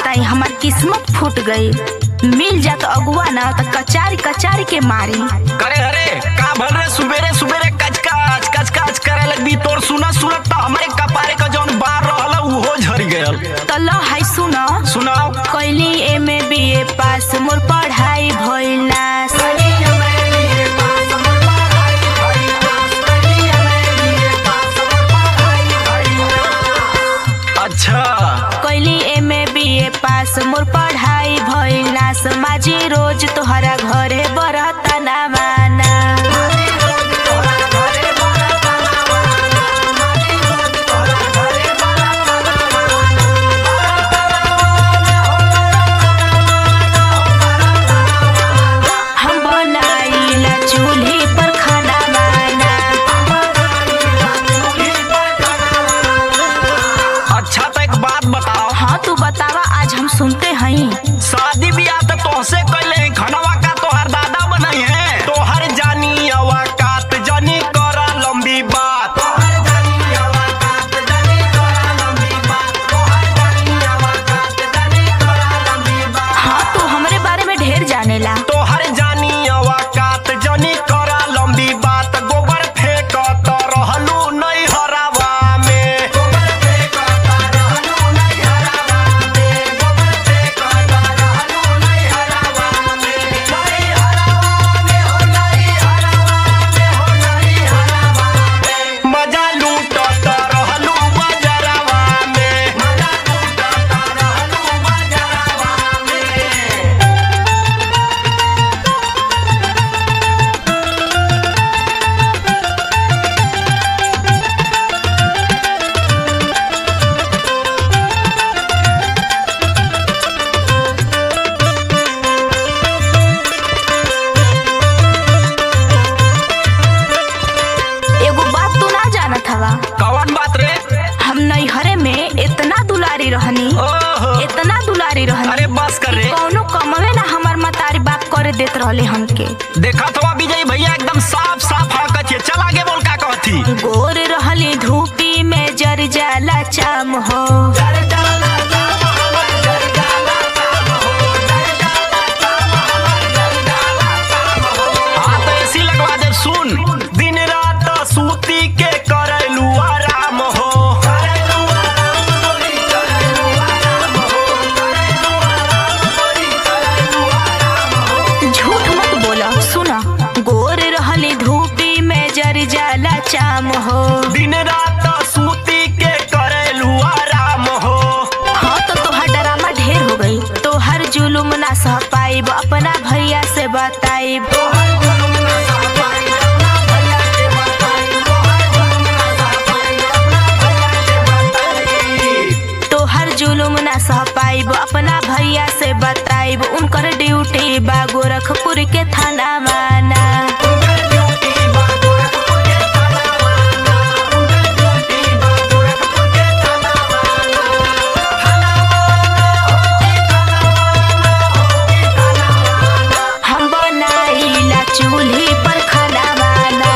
बताई हमार किस्मत फूट गई। मिल जात अगुआ ना तो कचारी कचारी के मारी। करे अरे का भल रे सुबेरे सुबेरे कचकाच कचकाच करे लगदी तोर सुना सुनत तो हमारे कपारे का जौन बार रहल उहो झड़ गयल। तो लो हाय सुनाओ सुनाओ। कैली एमे बीए पास मोर पढ़ाई भइल नास। अच्छा कैली एमे बीए पास मोर पढ़ाई भइल नास। माझी रोज तोहरा घरे बरता ना माना। हम बनाइला चूल्ही पर खाना माना। अच्छा तो एक बात बताओ। हाँ तू बतावा आज हम सुनते हैं। शादी ब्याह तो तोहसे कैले खनवा का तोहर दादा बनाई है। तोहर जानी अवाकात जानी करा लंबी बात। हाँ तू हमरे बारे में ढेर जानेला। तोहर जानी अवाकात जानी करा लंबी बात। गोबर फेंकत रहलू नहीं हरावा में। मजा लूटत रहलू बजरवा में। एगो बात तू ना जानत हवा। कौन बात रे? हम नैहरे में इतना दुलारी रहनी ओहो इतना दुलारी रहनी। अरे बस कर रे। कौनो कमवे ना हमार मतारी बाप करे देत रहले हमके। देखा तो विजय भैया एकदम साफ साफ हकत है। चल आगे बोल का कहती। गोर रहली धूपी में जर जाला चाम हो। हाँ तो ऐसी लगवा दे सुन। दिन रात सूती के करलू आराम हो। झूठ मत बोला सुना। गोर रहली धूपी में जर जाला चाम हो। दिन रात सूती के करलू आराम हो। हाँ तो तोहर डरामा ढेर हो गई। तोहर जुलुम ना सह पाइब अपना भैया से बताइब। तोहर जुलुम ना सह पाइब अपना भैया से बताइब। उनकर ड्यूटी बा गोरखपुर के थाना माना। हम बनाइला चूल्ही पर खाना माना।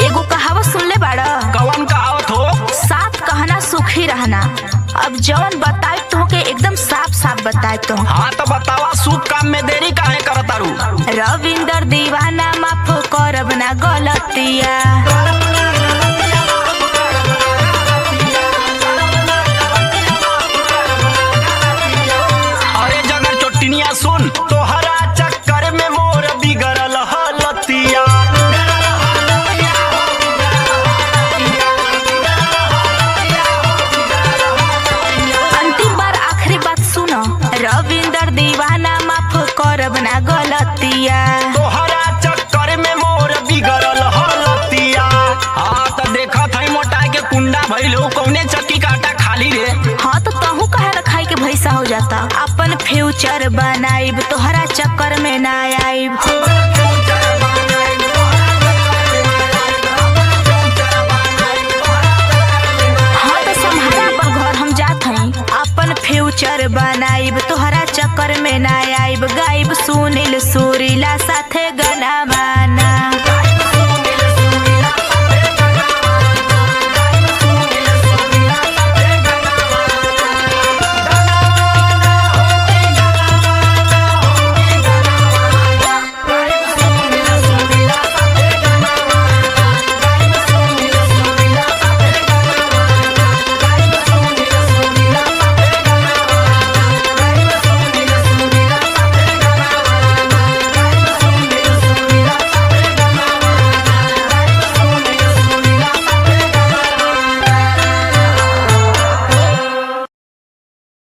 एगो कहावत सुनले बाड़ा। कौन कहावत हो? साथ कहना सुखी रहना। अब जौन बताए तो के एकदम साफ साफ बताए तो। हाँ तो बतावा शुभ काम में देरी काहे करतारू? रविंदर दीवाना माफ करब ना गलतिया। अरे जगर चोटिनिया सुन। तोहरा चक्कर में मोर बिगड़ल हलतिया। अंतिम बार आखिरी बात सुनो। रविंदर दीवाना माफ करब ना गलतिया। तोहरा चक्कर में मोर बिगड़ल हलतिया। हाँ तो देखत है मोटा के कुंडा भइलो कौने चक्की का आटा खाली रे। हाँ तो तहू कहे न खाई के भैसा हो जाता। अपन फ्यूचर बनाइब तोहरा चक्कर में ना आइब। बनाइब तोहरा चक्कर में ना आइब गाइब सुनील सुरीला